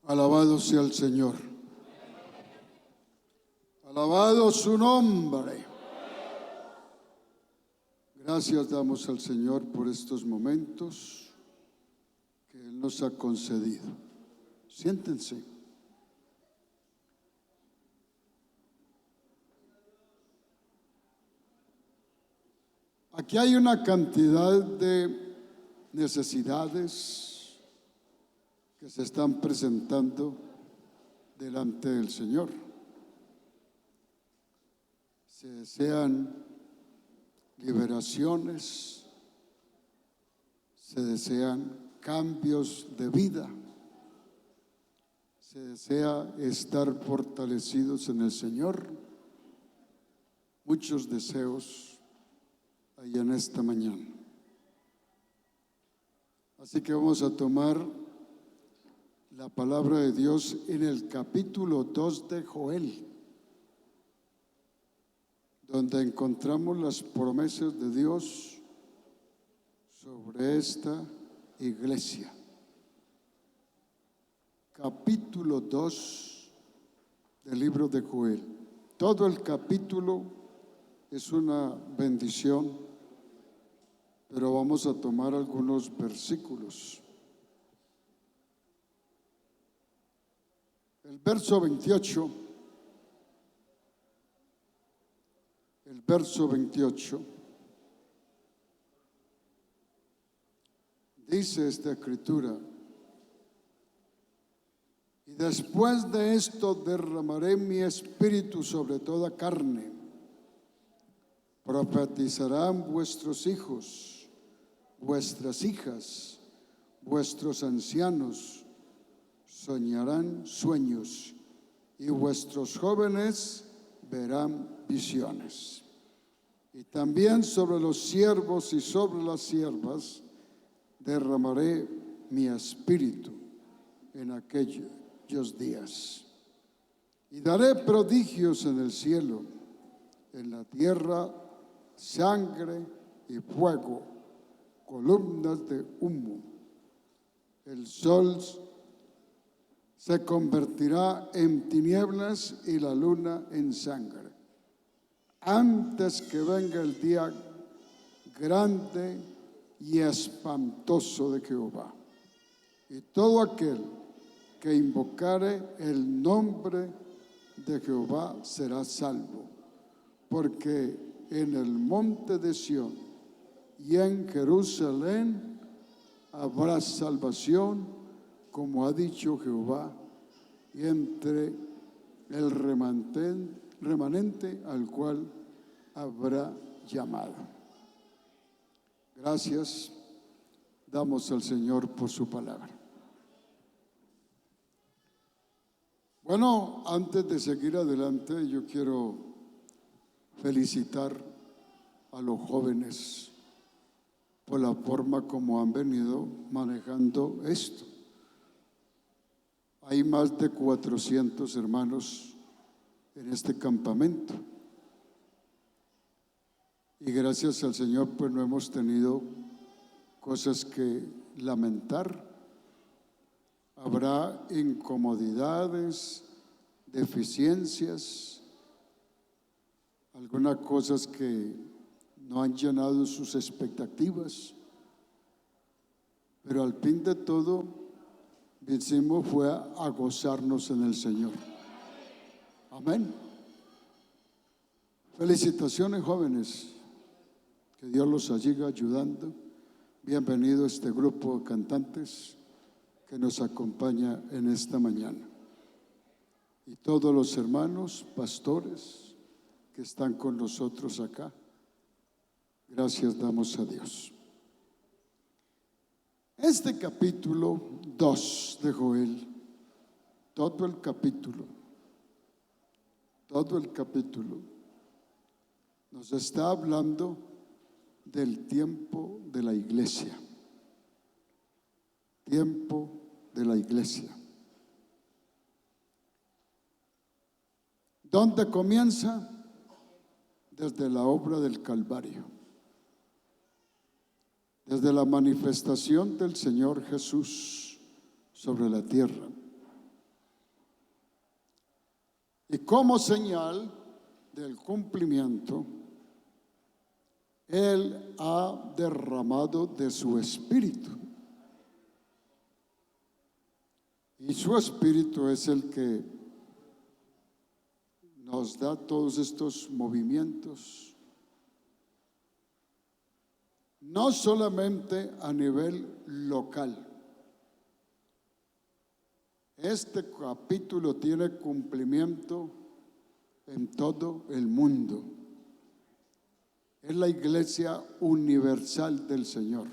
Alabado sea el Señor. Alabado su nombre. Gracias damos al Señor por estos momentos que Él nos ha concedido. Siéntense. Aquí hay una cantidad de necesidades que se están presentando delante del Señor. Se desean liberaciones, se desean cambios de vida, se desea estar fortalecidos en el Señor. Muchos deseos hay en esta mañana. Así que vamos a tomar la palabra de Dios en el capítulo 2 de Joel, donde encontramos las promesas de Dios sobre esta iglesia. Capítulo 2 del libro de Joel. Todo el capítulo es una bendición, pero vamos a tomar algunos versículos. El verso 28. El verso 28 dice esta escritura: y después de esto derramaré mi espíritu sobre toda carne. Profetizarán vuestros hijos, vuestras hijas, vuestros ancianos soñarán sueños, y vuestros jóvenes verán visiones. Y también sobre los siervos y sobre las siervas derramaré mi espíritu en aquellos días. Y daré prodigios en el cielo, en la tierra, sangre y fuego, columnas de humo. El sol se convertirá en tinieblas y la luna en sangre, antes que venga el día grande y espantoso de Jehová. Y todo aquel que invocare el nombre de Jehová será salvo, porque en el monte de Sión y en Jerusalén habrá salvación, como ha dicho Jehová, y entre el remanente al cual habrá llamado. Gracias damos al Señor por su palabra. Bueno, antes de seguir adelante, yo quiero felicitar a los jóvenes por la forma como han venido manejando esto. Hay más de 400 hermanos en este campamento. Y gracias al Señor, pues no hemos tenido cosas que lamentar. Habrá incomodidades, deficiencias, algunas cosas que no han llenado sus expectativas. Pero al fin de todo, decimos fue a gozarnos en el Señor. Amén. Felicitaciones, jóvenes. Que Dios los siga ayudando. Bienvenido a este grupo de cantantes que nos acompaña en esta mañana. Y todos los hermanos, pastores que están con nosotros acá. Gracias damos a Dios. Este capítulo 2 de Joel, todo el capítulo, nos está hablando del tiempo de la iglesia. Tiempo de la iglesia. ¿Dónde comienza? Desde la obra del Calvario. Desde la manifestación del Señor Jesús sobre la tierra. Y como señal del cumplimiento, Él ha derramado de su espíritu. Y su espíritu es el que nos da todos estos movimientos, no solamente a nivel local. Este capítulo tiene cumplimiento en todo el mundo. Es la iglesia universal del Señor.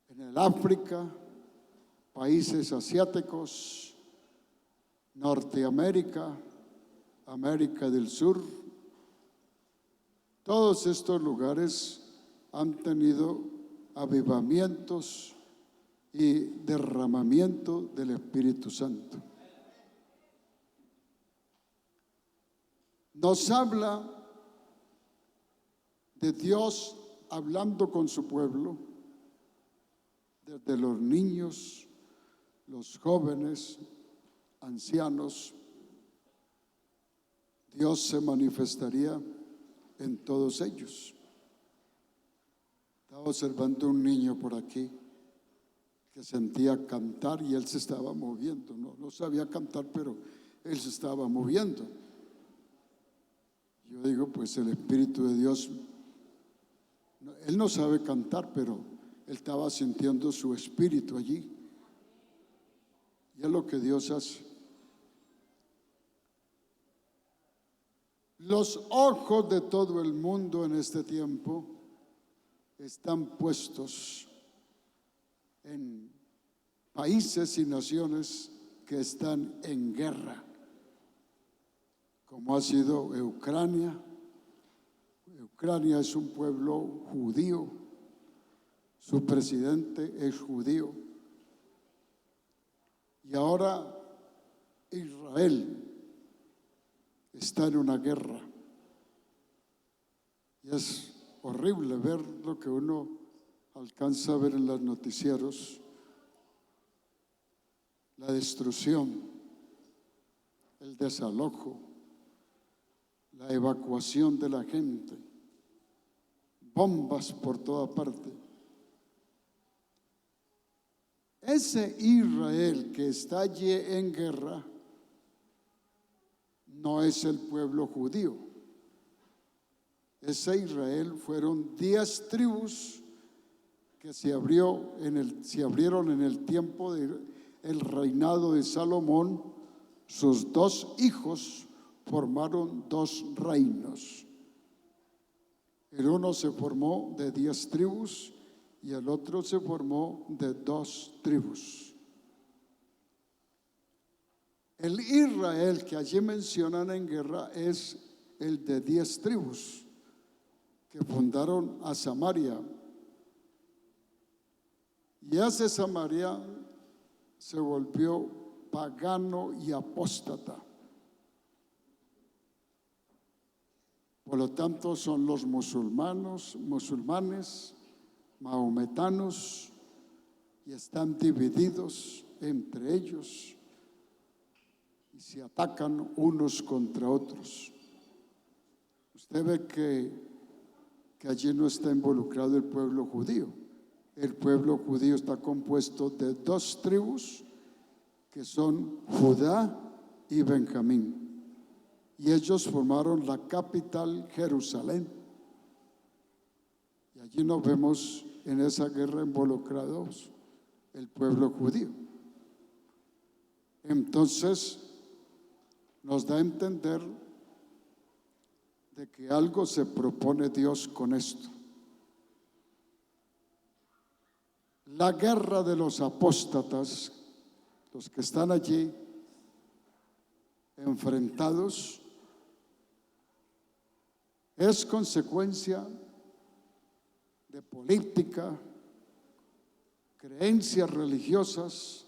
En el África, países asiáticos, Norteamérica, América del Sur, todos estos lugares han tenido avivamientos y derramamiento del Espíritu Santo. Nos habla de Dios hablando con su pueblo, desde los niños, los jóvenes, ancianos. Dios se manifestaría en todos ellos. Estaba observando un niño por aquí que sentía cantar y él se estaba moviendo. No sabía cantar, pero él se estaba moviendo. Yo digo, pues el Espíritu de Dios, él no sabe cantar, pero él estaba sintiendo su espíritu allí. Y es lo que Dios hace. Los ojos de todo el mundo en este tiempo están puestos en países y naciones que están en guerra, como ha sido Ucrania. Ucrania es un pueblo judío, su presidente es judío. Y ahora Israel está en una guerra. Y es horrible ver lo que uno alcanza a ver en los noticieros, la destrucción, el desalojo, la evacuación de la gente, bombas por toda parte. Ese Israel que está allí en guerra no es el pueblo judío. Ese Israel fueron 10 tribus que se abrieron en el tiempo del reinado de Salomón. Sus 2 hijos formaron 2 reinos. El uno se formó de 10 tribus y el otro se formó de 2 tribus. El Israel que allí mencionan en guerra es el de 10 tribus que fundaron a Samaria. Y ese Samaria se volvió pagano y apóstata. Por lo tanto, son los musulmanes, mahometanos, y están divididos entre ellos y se atacan unos contra otros. Usted ve que allí no está involucrado el pueblo judío. El pueblo judío está compuesto de 2 tribus que son Judá y Benjamín. Y ellos formaron la capital, Jerusalén. Y allí nos vemos en esa guerra involucrados el pueblo judío. Entonces, nos da a entender de que algo se propone Dios con esto. La guerra de los apóstatas, los que están allí enfrentados, es consecuencia de política, creencias religiosas,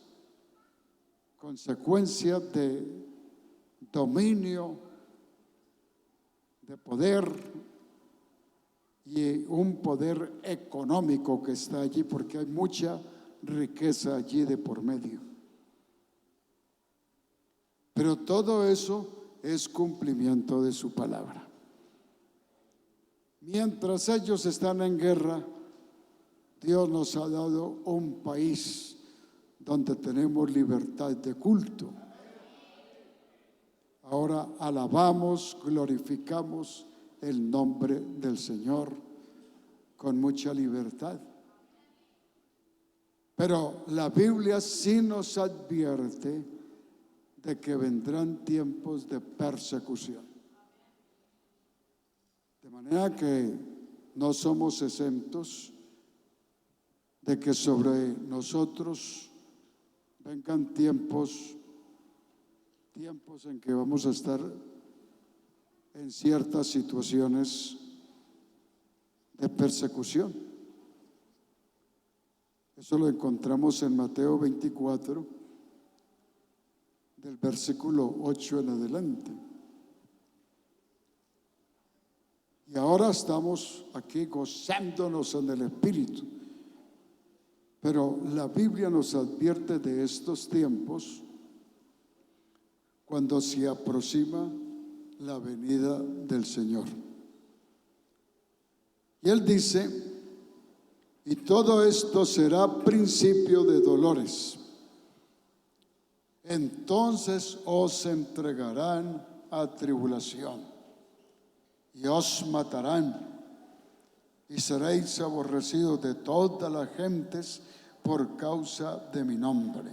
consecuencia de dominio, de poder y un poder económico que está allí, porque hay mucha riqueza allí de por medio. Pero todo eso es cumplimiento de su palabra. Mientras ellos están en guerra, Dios nos ha dado un país donde tenemos libertad de culto. Ahora alabamos, glorificamos el nombre del Señor con mucha libertad. Pero la Biblia sí nos advierte de que vendrán tiempos de persecución. De manera que no somos exentos de que sobre nosotros vengan tiempos en que vamos a estar en ciertas situaciones de persecución. Eso lo encontramos en Mateo 24, del versículo 8 en adelante. Y ahora estamos aquí gozándonos en el Espíritu. Pero la Biblia nos advierte de estos tiempos cuando se aproxima la venida del Señor. Y Él dice, y todo esto será principio de dolores. Entonces os entregarán a tribulación y os matarán y seréis aborrecidos de todas las gentes por causa de mi nombre.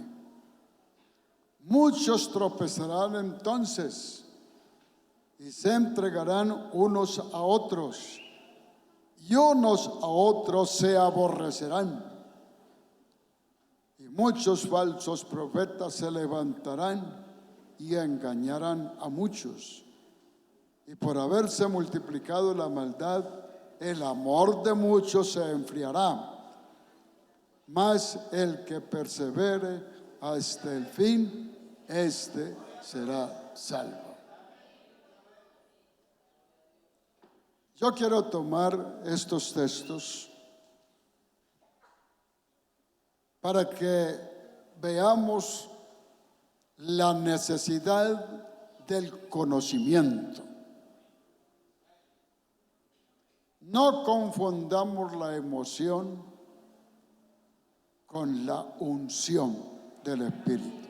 Muchos tropezarán entonces y se entregarán unos a otros y unos a otros se aborrecerán. Y muchos falsos profetas se levantarán y engañarán a muchos. Y por haberse multiplicado la maldad, el amor de muchos se enfriará. Mas el que persevere hasta el fin, este será salvo. Yo quiero tomar estos textos para que veamos la necesidad del conocimiento. No confundamos la emoción con la unción del Espíritu.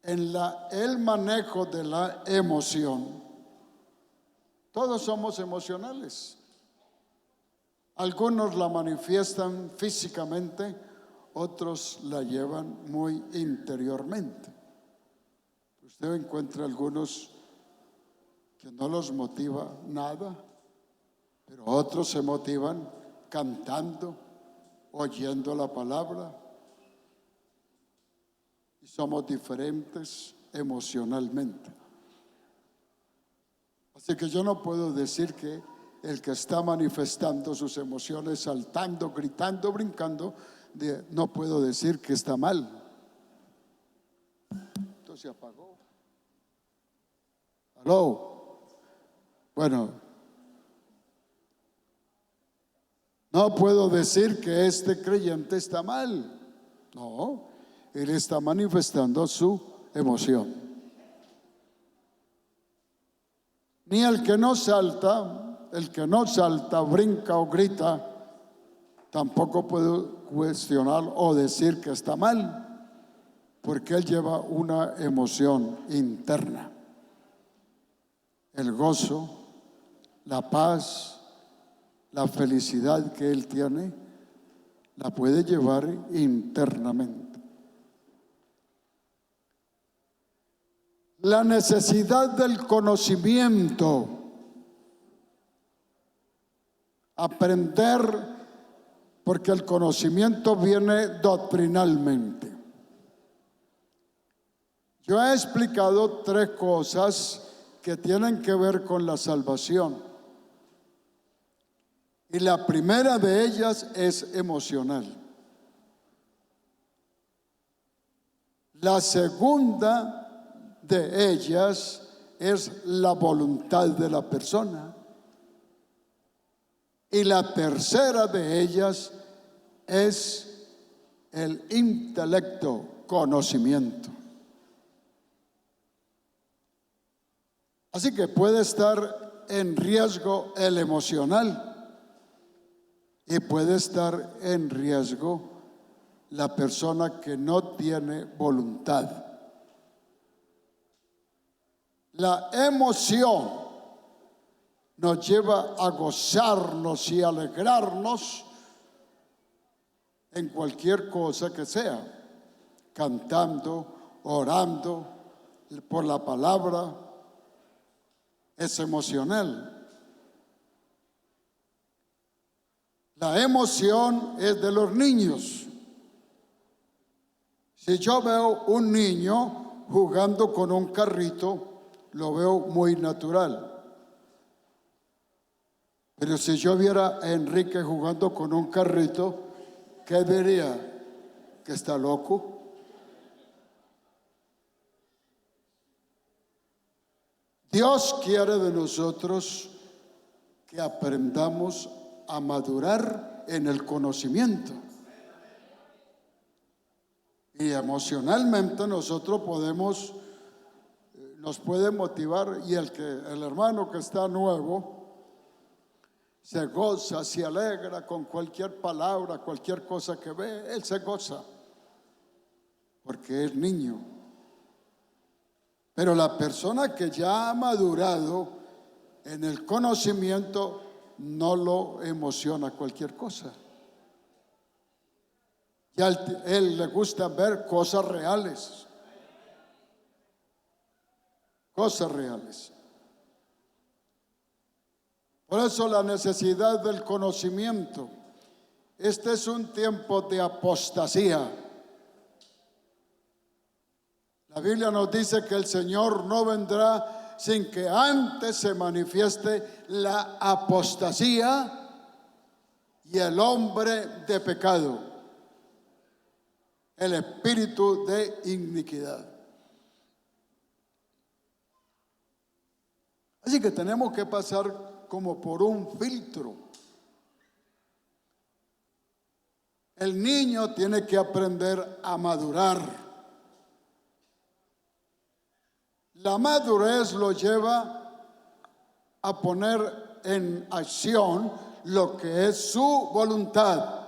En el manejo de la emoción, todos somos emocionales. Algunos la manifiestan físicamente, otros la llevan muy interiormente. Usted encuentra algunos que no los motiva nada, pero otros se motivan cantando, oyendo la palabra. Y somos diferentes emocionalmente. Así que yo no puedo decir que el que está manifestando sus emociones, saltando, gritando, brincando, no puedo decir que está mal. Esto se apagó. ¿Aló? Bueno, no puedo decir que este creyente está mal. No, él está manifestando su emoción. Ni el que no salta, brinca o grita, tampoco puedo cuestionar o decir que está mal, porque él lleva una emoción interna. El gozo, la paz, la felicidad que él tiene, la puede llevar internamente. La necesidad del conocimiento, aprender, porque el conocimiento viene doctrinalmente. Yo he explicado 3 cosas que tienen que ver con la salvación. Y la primera de ellas es emocional. La segunda de ellas es la voluntad de la persona. Y la tercera de ellas es el intelecto, conocimiento. Así que puede estar en riesgo el emocional y puede estar en riesgo la persona que no tiene voluntad. La emoción nos lleva a gozarnos y alegrarnos en cualquier cosa que sea, cantando, orando, por la palabra, es emocional. La emoción es de los niños. Si yo veo un niño jugando con un carrito, lo veo muy natural. Pero si yo viera a Enrique jugando con un carrito, ¿qué diría? ¿Que está loco? Dios quiere de nosotros que aprendamos a madurar en el conocimiento. Y emocionalmente nosotros nos puede motivar, y el hermano que está nuevo se goza, se alegra con cualquier palabra, cualquier cosa que ve, él se goza, porque es niño. Pero la persona que ya ha madurado en el conocimiento no lo emociona cualquier cosa. Ya él le gusta ver cosas reales. Cosas reales. Por eso la necesidad del conocimiento. Este es un tiempo de apostasía. La Biblia nos dice que el Señor no vendrá sin que antes se manifieste la apostasía y el hombre de pecado, el espíritu de iniquidad. Así que tenemos que pasar como por un filtro. El niño tiene que aprender a madurar. La madurez lo lleva a poner en acción lo que es su voluntad.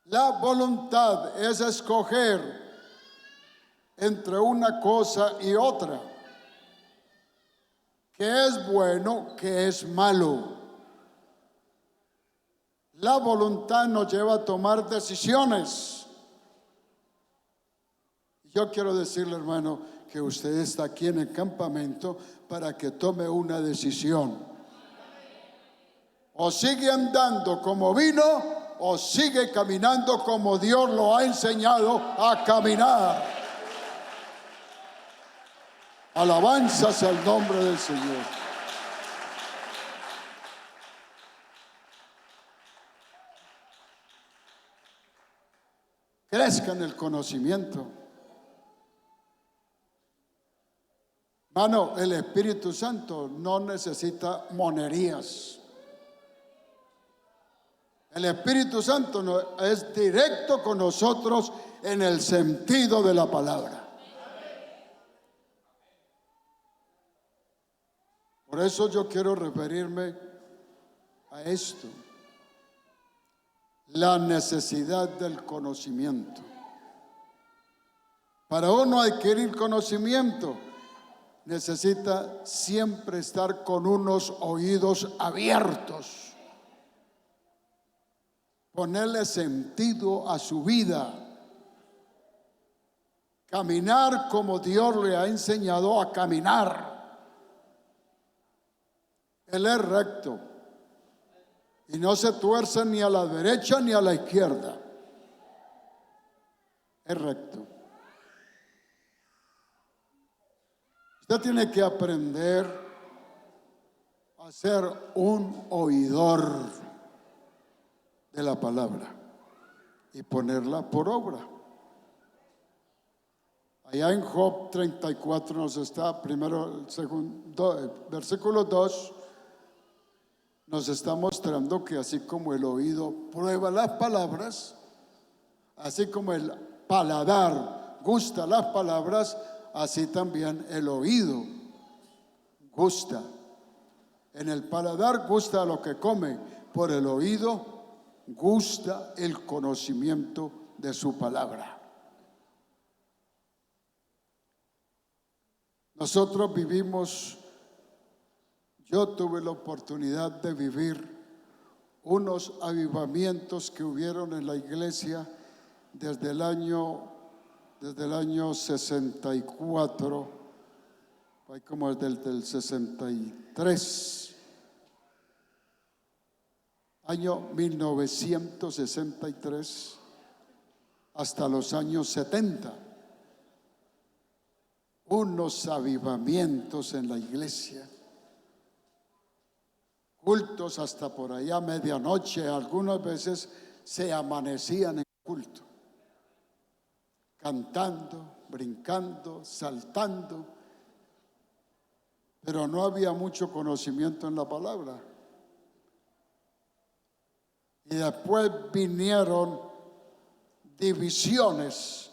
La voluntad es escoger entre una cosa y otra. ¿Qué es bueno? ¿Qué es malo? La voluntad nos lleva a tomar decisiones. Yo quiero decirle, hermano, que usted está aquí en el campamento para que tome una decisión. O sigue andando como vino, o sigue caminando como Dios lo ha enseñado a caminar. Alabanzas al nombre del Señor. Crezca en el conocimiento. Hermano, el Espíritu Santo no necesita monerías. El Espíritu Santo es directo con nosotros en el sentido de la palabra. Por eso yo quiero referirme a esto. La necesidad del conocimiento. Para uno adquirir conocimiento, necesita siempre estar con unos oídos abiertos. Ponerle sentido a su vida. Caminar como Dios le ha enseñado a caminar. Él es recto y no se tuerce ni a la derecha ni a la izquierda. Es recto. Usted tiene que aprender a ser un oidor de la palabra y ponerla por obra. Allá en Job 34 nos está, primero, el segundo, versículo 2, nos está mostrando que así como el oído prueba las palabras, Así como el paladar gusta las palabras, así también el oído gusta. En el paladar gusta lo que come, por el oído gusta el conocimiento de su palabra. Nosotros vivimos, yo tuve la oportunidad de vivir unos avivamientos que hubieron en la iglesia desde el año 64, hay como desde el 63, año 1963 hasta los años 70. Unos avivamientos en la iglesia, cultos hasta por allá medianoche, algunas veces se amanecían en culto, cantando, brincando, saltando, pero no había mucho conocimiento en la palabra. Y después vinieron divisiones.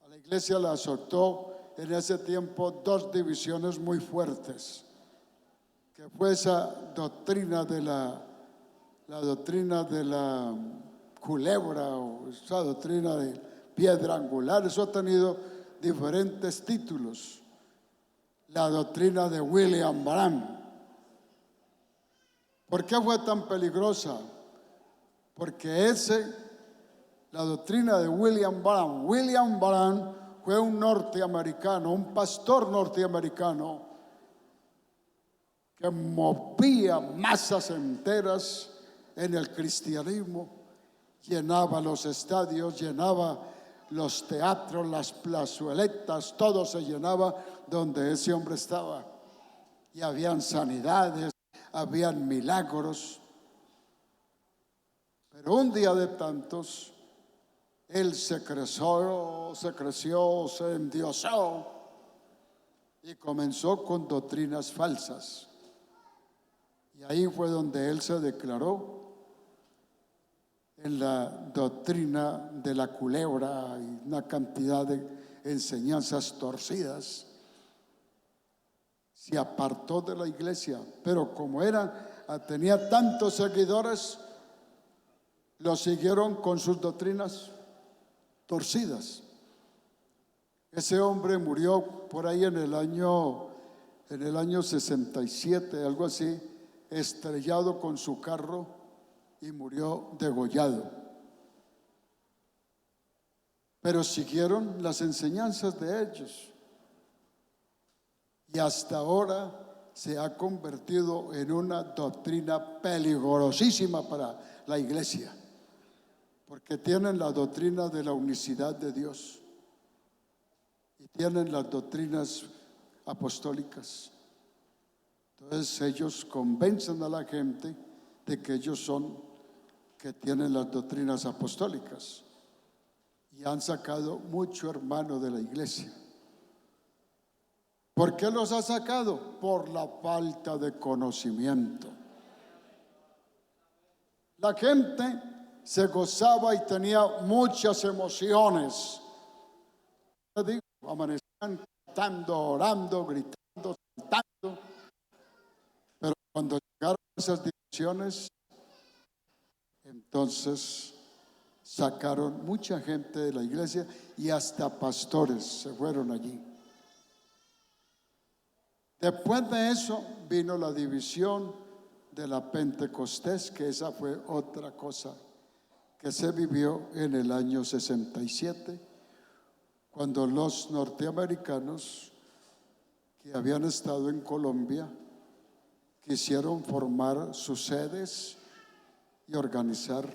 A la iglesia le azotó en ese tiempo dos divisiones muy fuertes, que fue esa doctrina de la doctrina de la culebra, o esa doctrina de piedra angular. Eso ha tenido diferentes títulos. La doctrina de William Branham. ¿Por qué fue tan peligrosa? Porque la doctrina de William Branham. William Branham fue un norteamericano, un pastor norteamericano que movía masas enteras en el cristianismo, llenaba los estadios, llenaba los teatros, las plazueletas, todo se llenaba donde ese hombre estaba. Y habían sanidades, habían milagros. Pero un día de tantos, él se creció, se endiosó y comenzó con doctrinas falsas. Y ahí fue donde él se declaró en la doctrina de la culebra y una cantidad de enseñanzas torcidas. Se apartó de la iglesia, pero como tenía tantos seguidores, lo siguieron con sus doctrinas torcidas. Ese hombre murió por ahí en el año 67, algo así, estrellado con su carro, y murió degollado. Pero siguieron las enseñanzas de ellos, y hasta ahora se ha convertido en una doctrina peligrosísima para la iglesia, porque tienen la doctrina de la unicidad de Dios y tienen las doctrinas apostólicas. Entonces ellos convencen a la gente de que que tienen las doctrinas apostólicas, y han sacado mucho hermano de la iglesia. ¿Por qué los ha sacado? Por la falta de conocimiento. La gente se gozaba y tenía muchas emociones. Amanecían cantando, orando, gritando, saltando. Pero cuando llegaron esas divisiones, entonces sacaron mucha gente de la iglesia y hasta pastores se fueron allí. Después de eso vino la división de la Pentecostés, que esa fue otra cosa que se vivió en el año 67, cuando los norteamericanos que habían estado en Colombia quisieron formar sus sedes y organizar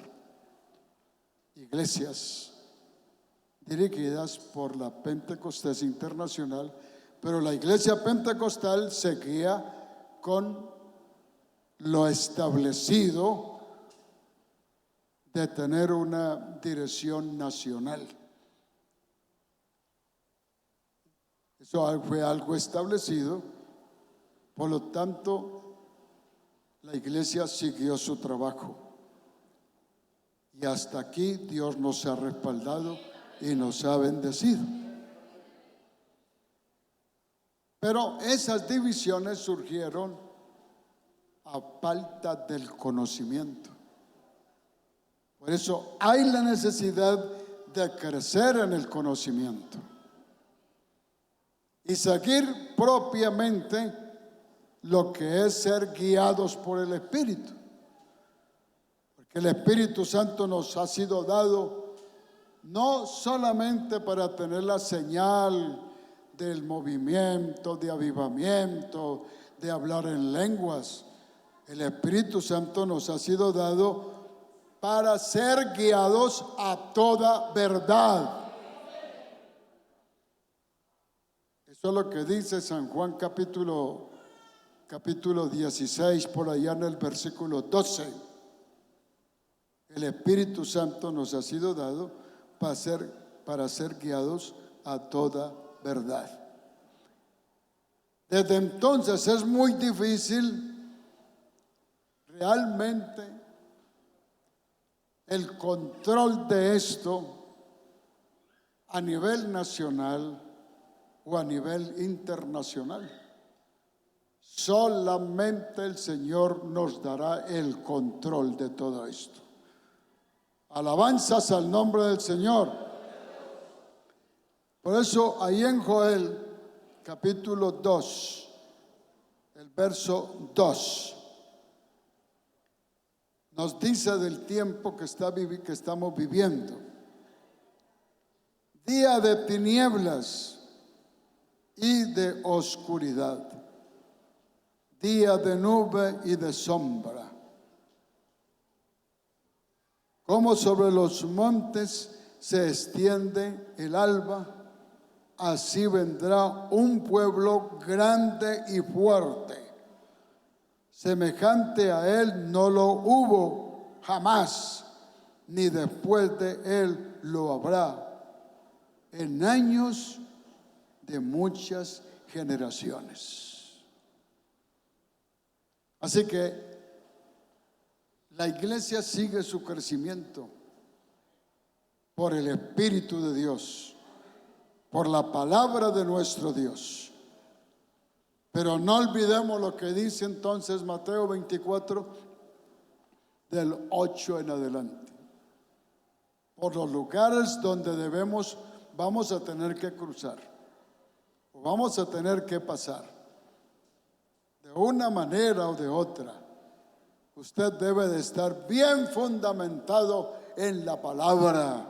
iglesias dirigidas por la Pentecostés Internacional, pero la iglesia pentecostal seguía con lo establecido de tener una dirección nacional. Eso fue algo establecido, por lo tanto, la iglesia siguió su trabajo. Y hasta aquí Dios nos ha respaldado y nos ha bendecido. Pero esas divisiones surgieron a falta del conocimiento. Por eso hay la necesidad de crecer en el conocimiento y seguir propiamente lo que es ser guiados por el Espíritu. Porque el Espíritu Santo nos ha sido dado no solamente para tener la señal del movimiento, de avivamiento, de hablar en lenguas. El Espíritu Santo nos ha sido dado para ser guiados a toda verdad. Eso es lo que dice San Juan capítulo 16, por allá en el versículo 12. El Espíritu Santo nos ha sido dado para ser guiados a toda verdad. Desde entonces es muy difícil realmente el control de esto a nivel nacional o a nivel internacional. Solamente el Señor nos dará el control de todo esto. Alabanzas al nombre del Señor. Por eso ahí en Joel capítulo 2, el verso 2, nos dice del tiempo que estamos viviendo. Día de tinieblas y de oscuridad, día de nube y de sombra. Como sobre los montes se extiende el alba, así vendrá un pueblo grande y fuerte. Semejante a él no lo hubo jamás, ni después de él lo habrá, en años de muchas generaciones. Así que la iglesia sigue su crecimiento por el Espíritu de Dios, por la palabra de nuestro Dios. Pero no olvidemos lo que dice entonces Mateo 24, del 8 en adelante. Por los lugares donde vamos a tener que cruzar, o vamos a tener que pasar, de una manera o de otra. Usted debe de estar bien fundamentado en la palabra.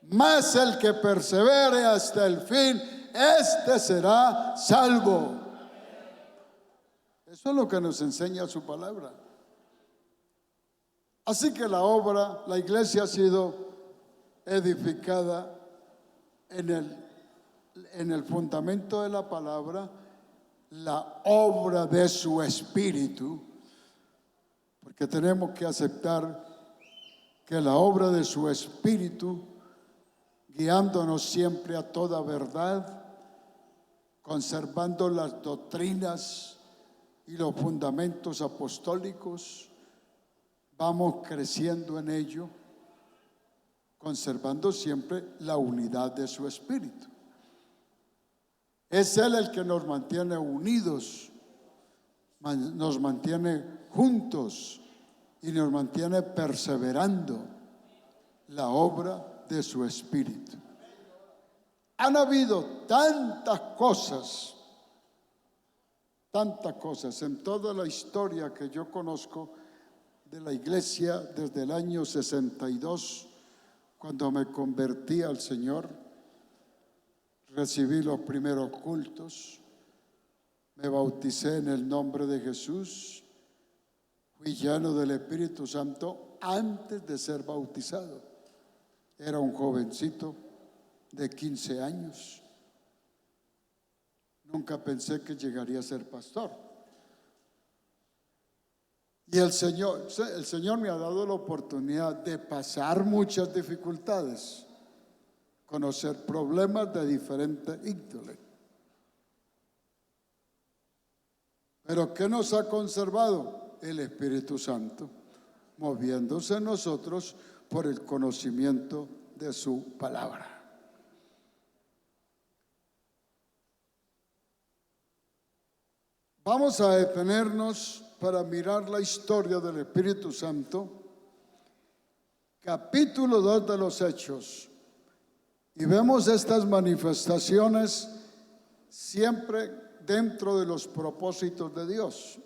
Mas el que persevere hasta el fin, este será salvo. Eso es lo que nos enseña su palabra. Así que la iglesia ha sido edificada en el fundamento de la palabra, la obra de su Espíritu, porque tenemos que aceptar que la obra de su Espíritu, guiándonos siempre a toda verdad, conservando las doctrinas y los fundamentos apostólicos, vamos creciendo en ello, conservando siempre la unidad de su Espíritu. Es Él el que nos mantiene unidos, nos mantiene juntos y nos mantiene perseverando la obra de su Espíritu. Han habido tantas cosas en toda la historia que yo conozco de la iglesia desde el año 62, cuando me convertí al Señor, recibí los primeros cultos, me bauticé en el nombre de Jesús, fui lleno del Espíritu Santo antes de ser bautizado. Era un jovencito de 15 años. Nunca pensé que llegaría a ser pastor. Y el Señor me ha dado la oportunidad de pasar muchas dificultades, conocer problemas de diferente índole. Pero ¿qué nos ha conservado? El Espíritu Santo. moviéndose en nosotros por el conocimiento de su palabra. Vamos a detenernos para mirar la historia del Espíritu Santo, capítulo 2 de los Hechos. Y vemos estas manifestaciones siempre dentro de los propósitos de Dios.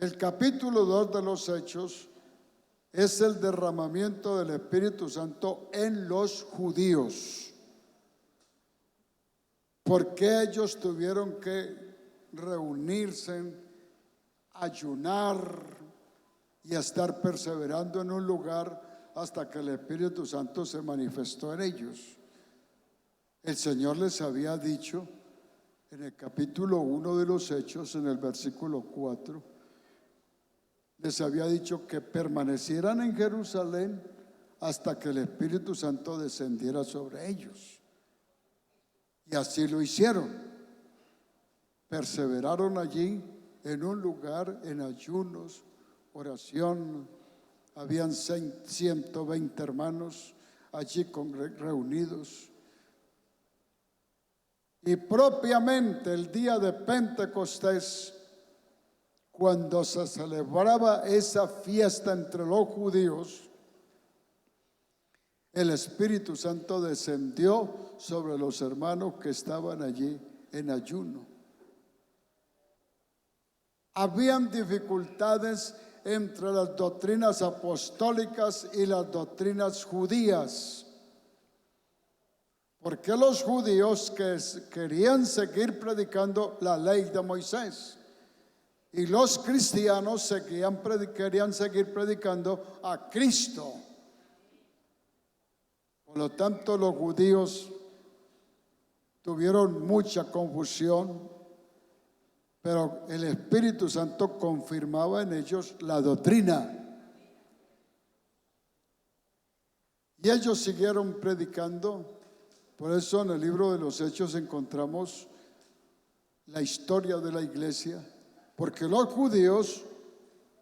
El capítulo 2 de los Hechos es el derramamiento del Espíritu Santo en los judíos. ¿Por qué ellos tuvieron que reunirse, ayunar y estar perseverando en un lugar hasta que el Espíritu Santo se manifestó en ellos? El Señor les había dicho en el capítulo 1 de los Hechos, en el versículo 4, les había dicho que permanecieran en Jerusalén hasta que el Espíritu Santo descendiera sobre ellos. Y así lo hicieron. Perseveraron allí en un lugar, en ayunos, oración. Habían 120 hermanos allí reunidos. Y propiamente el día de Pentecostés, cuando se celebraba esa fiesta entre los judíos, el Espíritu Santo descendió sobre los hermanos que estaban allí en ayuno. Habían dificultades entre las doctrinas apostólicas y las doctrinas judías, porque los judíos que querían seguir predicando la ley de Moisés y los cristianos querían seguir predicando a Cristo. Por lo tanto, los judíos tuvieron mucha confusión, pero el Espíritu Santo confirmaba en ellos la doctrina. Y ellos siguieron predicando. Por eso en el libro de los Hechos encontramos la historia de la iglesia, porque los judíos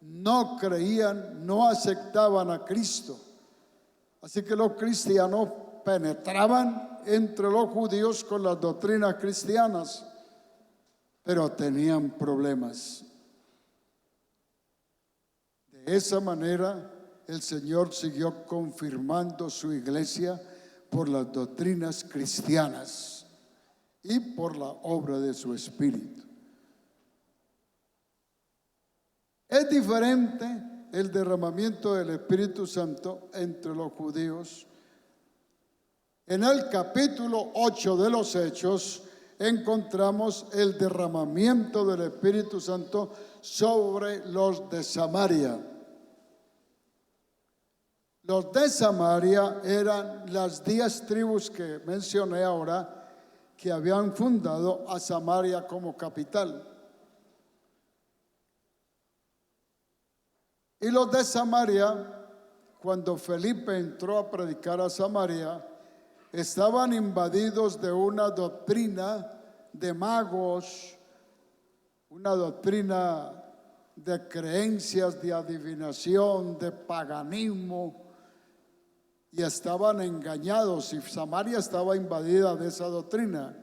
no creían, no aceptaban a Cristo. Así que los cristianos penetraban entre los judíos con las doctrinas cristianas, pero tenían problemas. De esa manera, el Señor siguió confirmando su iglesia por las doctrinas cristianas y por la obra de su Espíritu. Es diferente el derramamiento del Espíritu Santo entre los judíos. En el capítulo 8 de los Hechos encontramos el derramamiento del Espíritu Santo sobre los de Samaria. Los de Samaria eran las 10 tribus que mencioné ahora, que habían fundado a Samaria como capital. Y los de Samaria, cuando Felipe entró a predicar a Samaria, estaban invadidos de una doctrina de magos, una doctrina de creencias, de adivinación, de paganismo, y estaban engañados. Y Samaria estaba invadida de esa doctrina,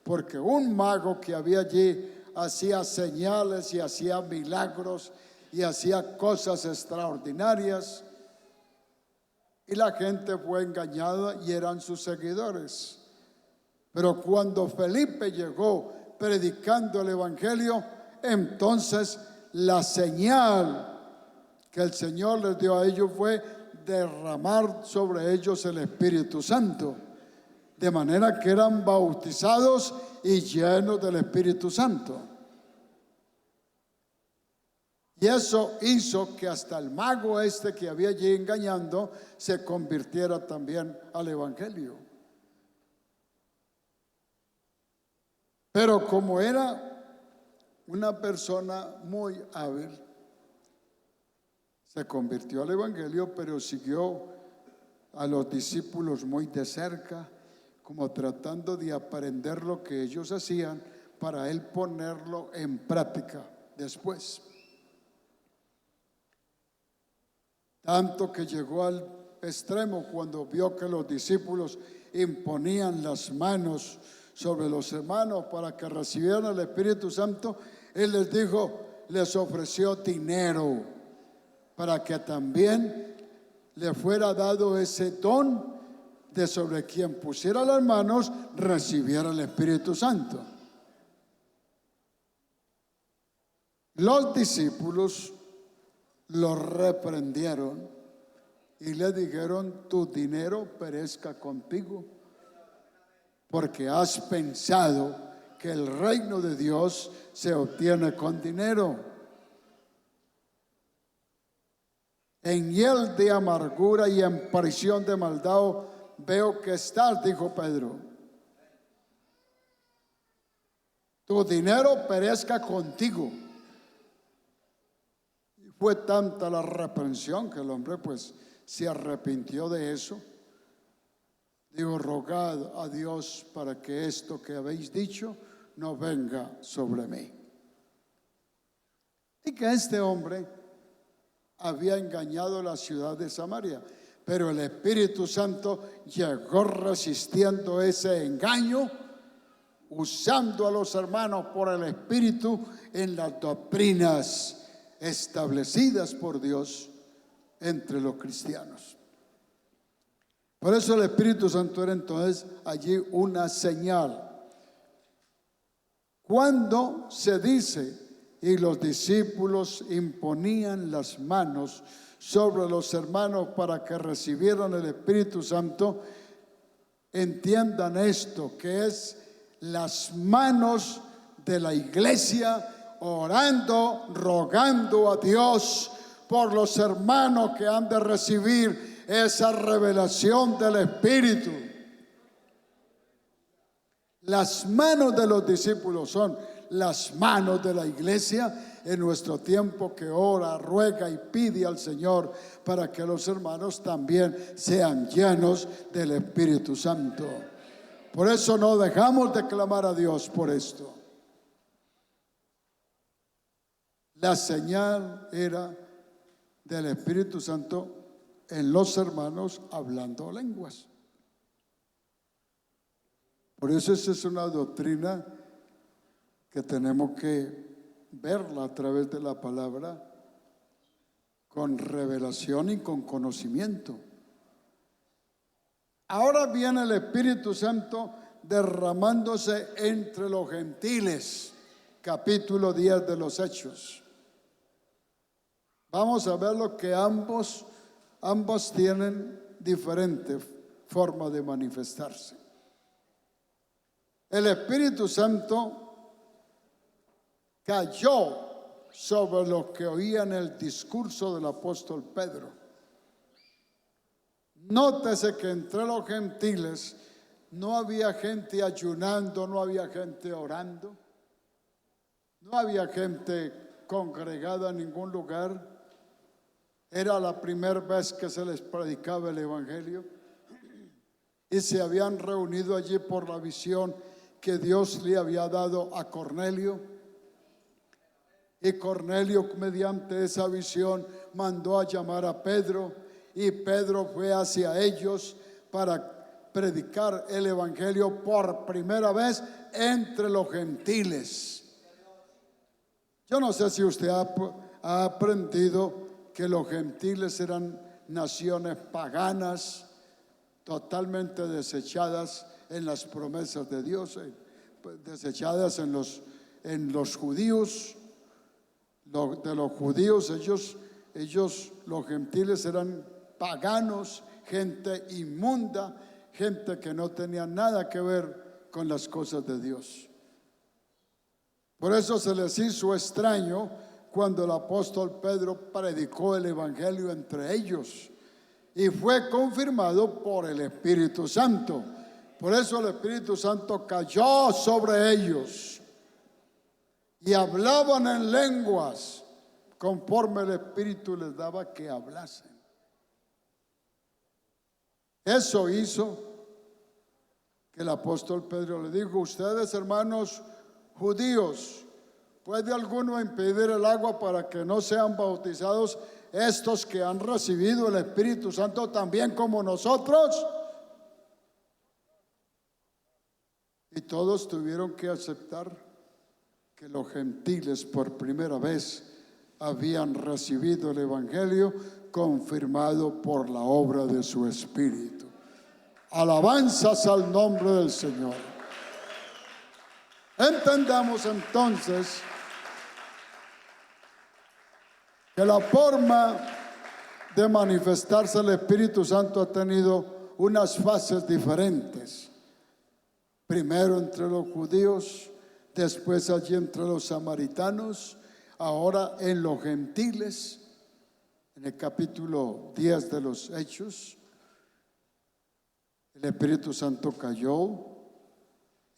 porque un mago que había allí hacía señales y hacía milagros y hacía cosas extraordinarias, y la gente fue engañada y eran sus seguidores. Pero cuando Felipe llegó predicando el evangelio, entonces la señal que el Señor les dio a ellos fue derramar sobre ellos el Espíritu Santo, de manera que eran bautizados y llenos del Espíritu Santo. Y eso hizo que hasta el mago que había allí engañando se convirtiera también al evangelio. Pero como era una persona muy hábil, se convirtió al evangelio, pero siguió a los discípulos muy de cerca, como tratando de aprender lo que ellos hacían para él ponerlo en práctica después. tanto que llegó al extremo cuando vio que los discípulos imponían las manos sobre los hermanos para que recibieran el Espíritu Santo. Él les dijo, les ofreció dinero para que también le fuera dado ese don de sobre quien pusiera las manos recibiera el Espíritu Santo. Los discípulos lo reprendieron y le dijeron, tu dinero perezca contigo, porque has pensado que el reino de Dios se obtiene con dinero. En hiel de amargura y en prisión de maldad veo que estás, dijo Pedro. Tu dinero perezca contigo. Y fue tanta la reprensión que el hombre pues se arrepintió de eso. Digo, rogad a Dios para que esto que habéis dicho no venga sobre mí. Y que este hombre había engañado la ciudad de Samaria, pero el Espíritu Santo llegó resistiendo ese engaño, usando a los hermanos por el Espíritu en las doctrinas establecidas por Dios entre los cristianos. Por eso el Espíritu Santo era entonces allí una señal. Cuando se dice, y los discípulos imponían las manos sobre los hermanos para que recibieran el Espíritu Santo, entiendan esto, que es las manos de la iglesia orando, rogando a Dios por los hermanos que han de recibir esa revelación del Espíritu. Las manos de los discípulos son las manos de la iglesia en nuestro tiempo, que ora, ruega y pide al Señor para que los hermanos también sean llenos del Espíritu Santo. Por eso no dejamos de clamar a Dios por esto. La señal era del Espíritu Santo en los hermanos hablando lenguas. Por eso esa es una doctrina que tenemos que verla a través de la palabra con revelación y con conocimiento. Ahora viene el Espíritu Santo derramándose entre los gentiles, capítulo 10 de los Hechos. Vamos a ver lo que ambos tienen diferente forma de manifestarse. El Espíritu Santo cayó sobre los que oían el discurso del apóstol Pedro. Nótese que entre los gentiles no había gente ayunando, no había gente orando, no había gente congregada en ningún lugar. Era la primera vez que se les predicaba el Evangelio y se habían reunido allí por la visión que Dios le había dado a Cornelio. Y Cornelio, mediante esa visión, mandó a llamar a Pedro, y Pedro fue hacia ellos para predicar el Evangelio por primera vez entre los gentiles. Yo no sé si usted ha aprendido que los gentiles eran naciones paganas, totalmente desechadas en las promesas de Dios, desechadas en los judíos. De los judíos, ellos, los gentiles, eran paganos, gente inmunda, gente que no tenía nada que ver con las cosas de Dios. Por eso se les hizo extraño cuando el apóstol Pedro predicó el Evangelio entre ellos, y fue confirmado por el Espíritu Santo. Por eso el Espíritu Santo cayó sobre ellos y hablaban en lenguas conforme el Espíritu les daba que hablasen. Eso hizo que el apóstol Pedro le dijo: ustedes, hermanos judíos, ¿puede alguno impedir el agua para que no sean bautizados estos que han recibido el Espíritu Santo también como nosotros. Y todos tuvieron que aceptar que los gentiles por primera vez habían recibido el Evangelio confirmado por la obra de su Espíritu. Alabanzas al nombre del Señor. Entendamos entonces que la forma de manifestarse el Espíritu Santo ha tenido unas fases diferentes. Primero entre los judíos, después allí entre los samaritanos, ahora en los gentiles. En el capítulo 10 de los Hechos, el Espíritu Santo cayó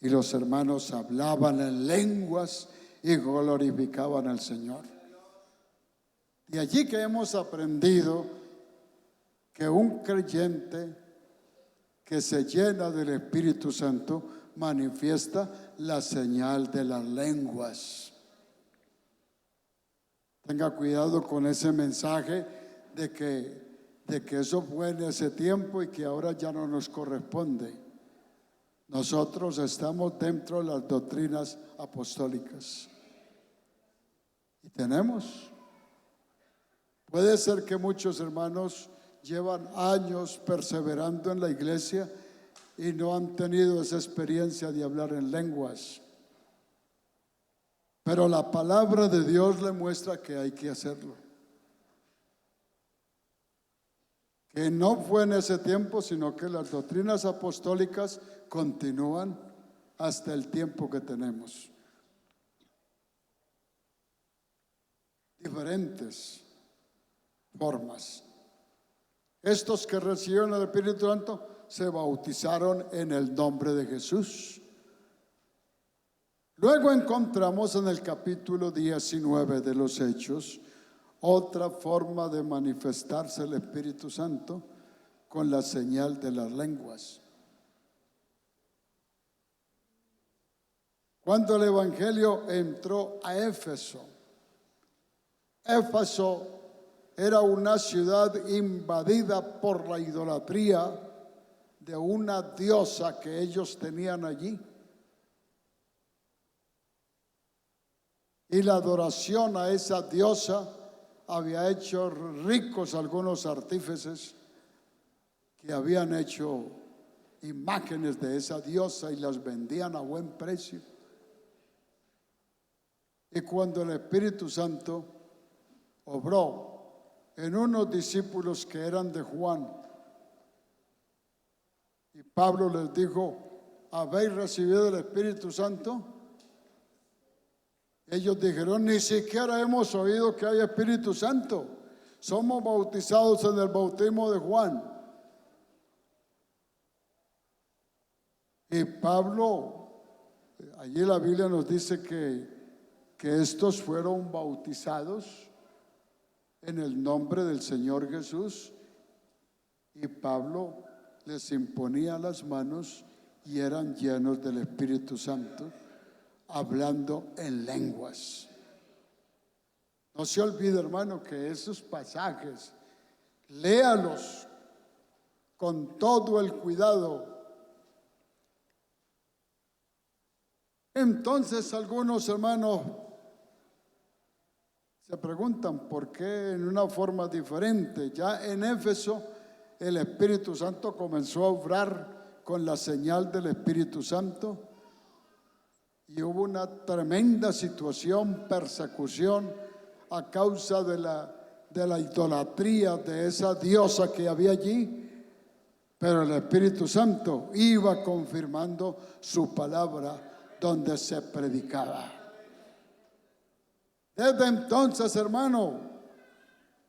y los hermanos hablaban en lenguas y glorificaban al Señor. Y allí que hemos aprendido que un creyente que se llena del Espíritu Santo manifiesta la señal de las lenguas. Tenga cuidado con ese mensaje de que eso fue en ese tiempo y que ahora ya no nos corresponde. Nosotros estamos dentro de las doctrinas apostólicas. Y tenemos. Puede ser que muchos hermanos llevan años perseverando en la iglesia y no han tenido esa experiencia de hablar en lenguas. Pero la palabra de Dios le muestra que hay que hacerlo. Que no fue en ese tiempo, sino que las doctrinas apostólicas continúan hasta el tiempo que tenemos. Diferentes formas. Estos que recibieron el Espíritu Santo se bautizaron en el nombre de Jesús. Luego encontramos en el capítulo 19 de los Hechos otra forma de manifestarse el Espíritu Santo con la señal de las lenguas. Cuando el Evangelio entró a Éfeso, Éfeso era una ciudad invadida por la idolatría de una diosa que ellos tenían allí. Y la adoración a esa diosa había hecho ricos algunos artífices que habían hecho imágenes de esa diosa y las vendían a buen precio. Y cuando el Espíritu Santo obró en unos discípulos que eran de Juan, y Pablo les dijo: ¿habéis recibido el Espíritu Santo? Ellos dijeron: ni siquiera hemos oído que hay Espíritu Santo. Somos bautizados en el bautismo de Juan. Y Pablo, allí la Biblia nos dice que estos fueron bautizados en el nombre del Señor Jesús. Y Pablo les imponía las manos y eran llenos del Espíritu Santo, hablando en lenguas. No se olvide, hermano, que esos pasajes, léalos con todo el cuidado. Entonces algunos hermanos se preguntan por qué en una forma diferente. Ya en Éfeso el Espíritu Santo comenzó a obrar con la señal del Espíritu Santo. Y hubo una tremenda situación, persecución a causa de la idolatría de esa diosa que había allí. Pero el Espíritu Santo iba confirmando su palabra donde se predicaba. Desde entonces, hermano,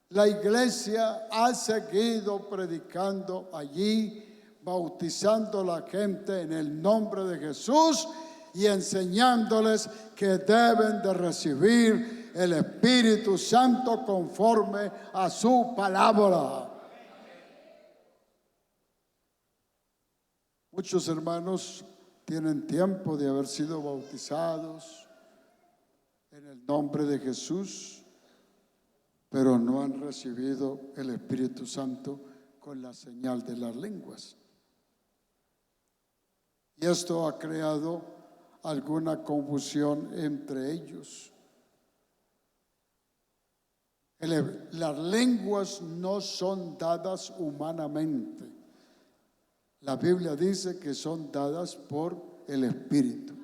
la iglesia ha seguido predicando allí, bautizando a la gente en el nombre de Jesús y enseñándoles que deben de recibir el Espíritu Santo conforme a su palabra. Muchos hermanos tienen tiempo de haber sido bautizados en el nombre de Jesús, pero no han recibido el Espíritu Santo con la señal de las lenguas. Y esto ha creado alguna confusión entre ellos. Las lenguas no son dadas humanamente. La Biblia dice que son dadas por el Espíritu.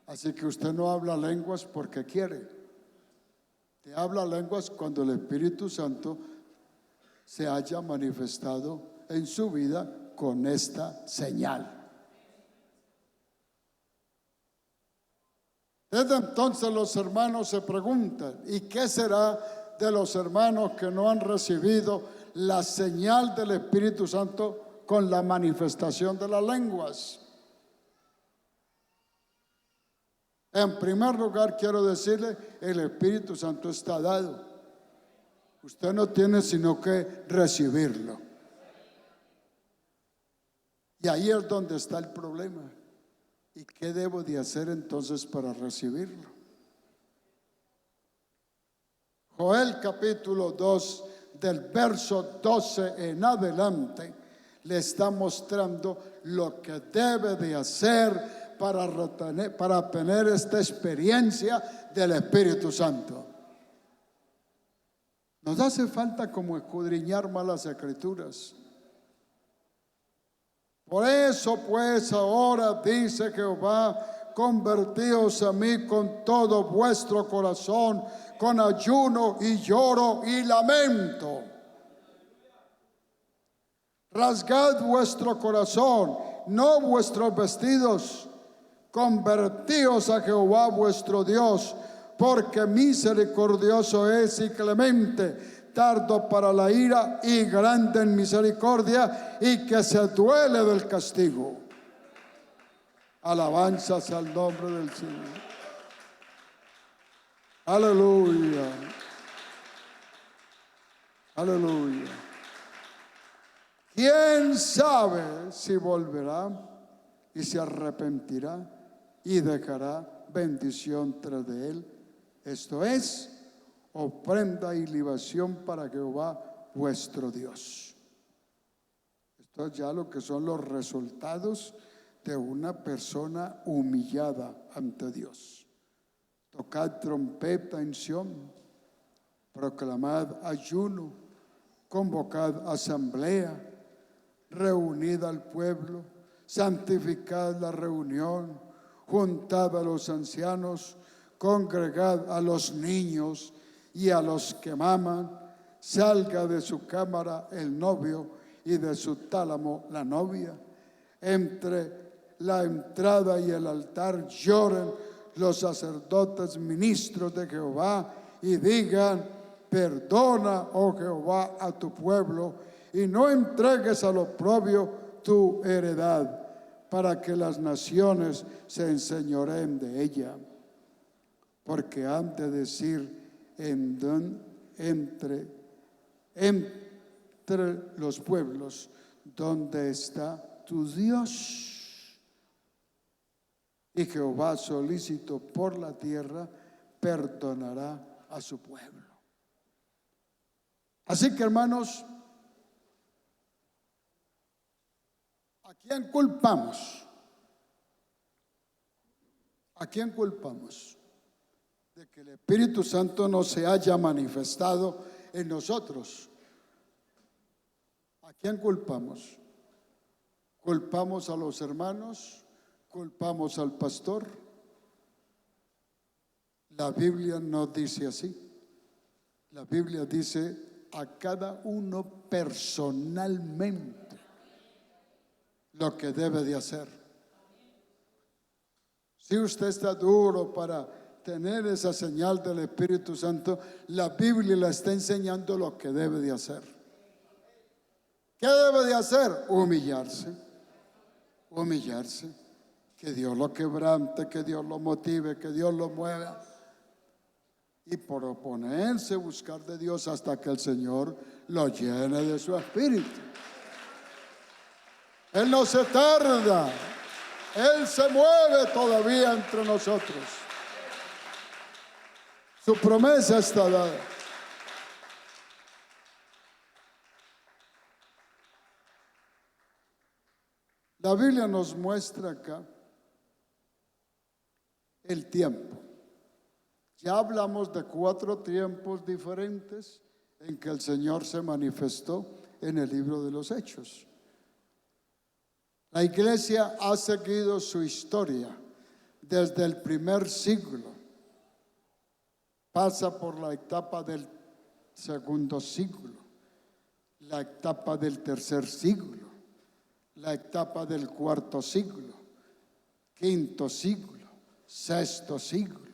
Así que usted no habla lenguas porque quiere. Te habla lenguas cuando el Espíritu Santo se haya manifestado en su vida con esta señal. Desde entonces los hermanos se preguntan, ¿y qué será de los hermanos que no han recibido la señal del Espíritu Santo con la manifestación de las lenguas? En primer lugar, quiero decirle, el Espíritu Santo está dado. Usted no tiene sino que recibirlo. Y ahí es donde está el problema. ¿Y qué debo de hacer entonces para recibirlo? Joel capítulo 2, del verso 12 en adelante, le está mostrando lo que debe de hacer para tener esta experiencia del Espíritu Santo. Nos hace falta como escudriñar más las Escrituras. Por eso pues ahora dice Jehová, convertíos a mí con todo vuestro corazón, con ayuno y lloro y lamento. Rasgad vuestro corazón, no vuestros vestidos. Convertíos a Jehová vuestro Dios, porque misericordioso es y clemente, tardo para la ira y grande en misericordia, y que se duele del castigo. Alabanzas al nombre del Señor. Aleluya. Aleluya. ¿Quién sabe si volverá y se arrepentirá y dejará bendición tras de él? Esto es, ofrenda y libación para Jehová vuestro Dios. Esto es ya lo que son los resultados de una persona humillada ante Dios. Tocad trompeta en Sión, proclamad ayuno, convocad asamblea, reunid al pueblo, santificad la reunión, juntad a los ancianos, congregad a los niños y a los que maman, salga de su cámara el novio y de su tálamo la novia. Entre la entrada y el altar lloren los sacerdotes ministros de Jehová y digan, perdona, oh Jehová, a tu pueblo y no entregues al oprobio tu heredad, para que las naciones se enseñoreen de ella. Porque han de decir entre los pueblos, ¿dónde está tu Dios? Y Jehová, solícito por la tierra, perdonará a su pueblo. Así que, hermanos, ¿a quién culpamos? ¿A quién culpamos? De que el Espíritu Santo no se haya manifestado en nosotros. ¿A quién culpamos? ¿Culpamos a los hermanos? ¿Culpamos al pastor? La Biblia no dice así. La Biblia dice a cada uno personalmente lo que debe de hacer. Si usted está duro para tener esa señal del Espíritu Santo, la Biblia le está enseñando lo que debe de hacer. ¿Qué debe de hacer? Humillarse. Humillarse. Que Dios lo quebrante, que Dios lo motive, que Dios lo mueva. Y proponerse buscar de Dios hasta que el Señor lo llene de su Espíritu. Él no se tarda. Él se mueve todavía entre nosotros. Su promesa está dada. La Biblia nos muestra acá el tiempo. Ya hablamos de 4 tiempos diferentes en que el Señor se manifestó en el libro de los Hechos. La iglesia ha seguido su historia desde el primer siglo. Pasa por la etapa del segundo siglo, la etapa del tercer siglo, la etapa del cuarto siglo, quinto siglo, sexto siglo.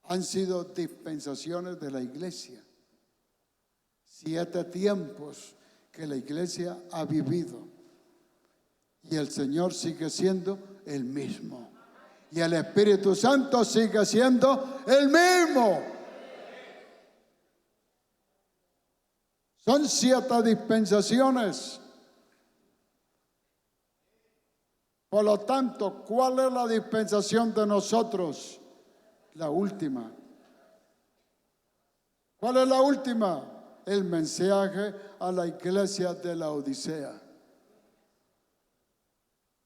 Han sido dispensaciones de la iglesia. 7 tiempos que la iglesia ha vivido. Y el Señor sigue siendo el mismo. Y el Espíritu Santo sigue siendo el mismo. Son 7 dispensaciones. Por lo tanto, ¿cuál es la dispensación de nosotros? La última. ¿Cuál es la última? El mensaje a la iglesia de la Odisea.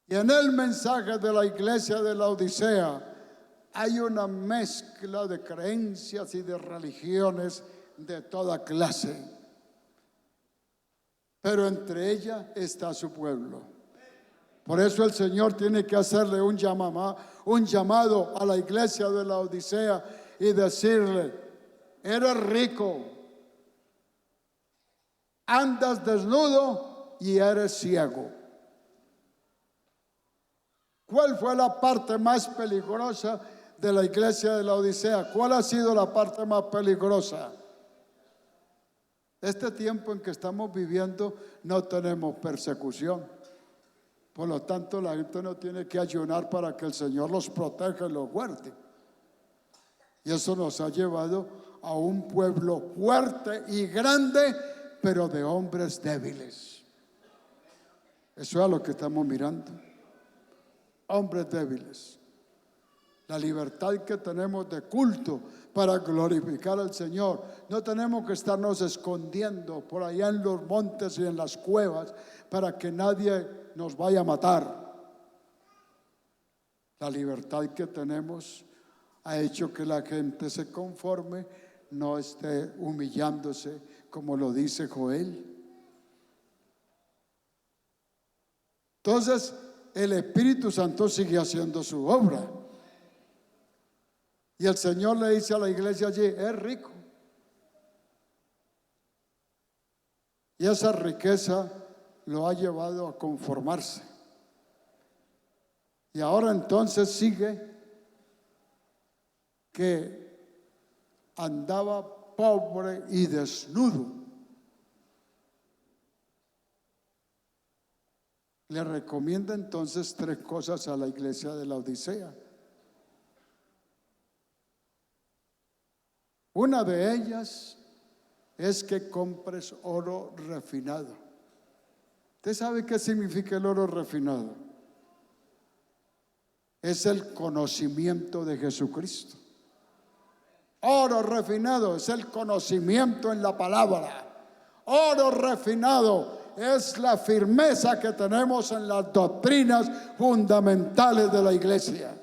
Y en el mensaje de la iglesia de la Odisea hay una mezcla de creencias y de religiones de toda clase. Pero entre ellas está su pueblo. Por eso el Señor tiene que hacerle un llamado a la iglesia de la Odisea y decirle: eres rico, andas desnudo y eres ciego. ¿Cuál fue la parte más peligrosa de la iglesia de la Odisea? ¿Cuál ha sido la parte más peligrosa? Este tiempo en que estamos viviendo no tenemos persecución. Por lo tanto, la gente no tiene que ayunar para que el Señor los proteja y los guarde. Y eso nos ha llevado a un pueblo fuerte y grande, pero de hombres débiles. Eso es lo que estamos mirando. Hombres débiles. La libertad que tenemos de culto para glorificar al Señor. No tenemos que estarnos escondiendo por allá en los montes y en las cuevas para que nadie nos vaya a matar. La libertad que tenemos ha hecho que la gente se conforme, no esté humillándose, como lo dice Joel. Entonces, el Espíritu Santo sigue haciendo su obra. Y el Señor le dice a la iglesia allí: es rico. Y esa riqueza lo ha llevado a conformarse. Y ahora entonces sigue que andaba pobre y desnudo. Le recomienda entonces 3 cosas a la iglesia de la Odisea. Una de ellas es que compres oro refinado. ¿Usted sabe qué significa el oro refinado? Es el conocimiento de Jesucristo. Oro refinado es el conocimiento en la palabra. Oro refinado es la firmeza que tenemos en las doctrinas fundamentales de la iglesia.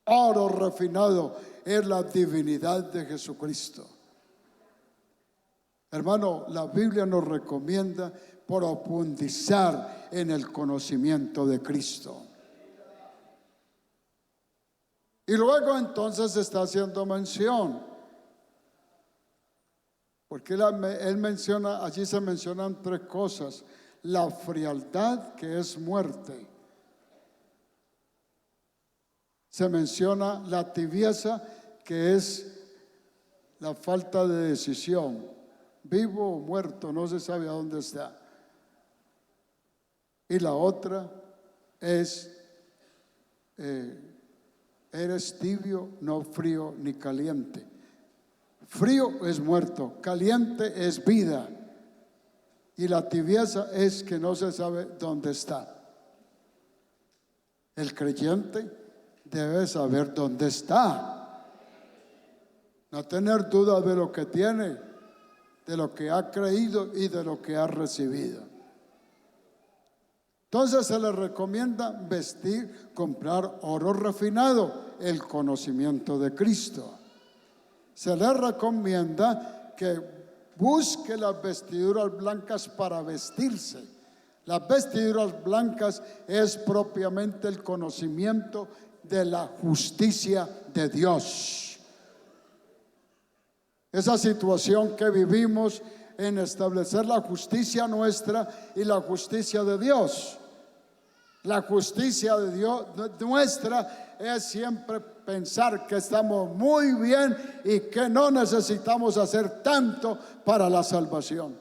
Oro refinado es la divinidad de Jesucristo. Hermano, la Biblia nos recomienda profundizar en el conocimiento de Cristo. Y luego entonces está haciendo mención, porque él menciona, allí se mencionan 3 cosas: la frialdad, que es muerte; se menciona la tibieza, que es la falta de decisión, vivo o muerto, no se sabe a dónde está; y la otra es eres tibio, no frío ni caliente. Frío es muerto, caliente es vida, y la tibieza es que no se sabe dónde está. El creyente debe saber dónde está, no tener duda de lo que tiene, de lo que ha creído y de lo que ha recibido. Entonces se les recomienda vestir, comprar oro refinado, el conocimiento de Cristo. Se les recomienda que busque las vestiduras blancas para vestirse. Las vestiduras blancas es propiamente el conocimiento de la justicia de Dios. Esa situación que vivimos en establecer la justicia nuestra y la justicia de Dios. La justicia de Dios nuestra es siempre pensar que estamos muy bien y que no necesitamos hacer tanto para la salvación.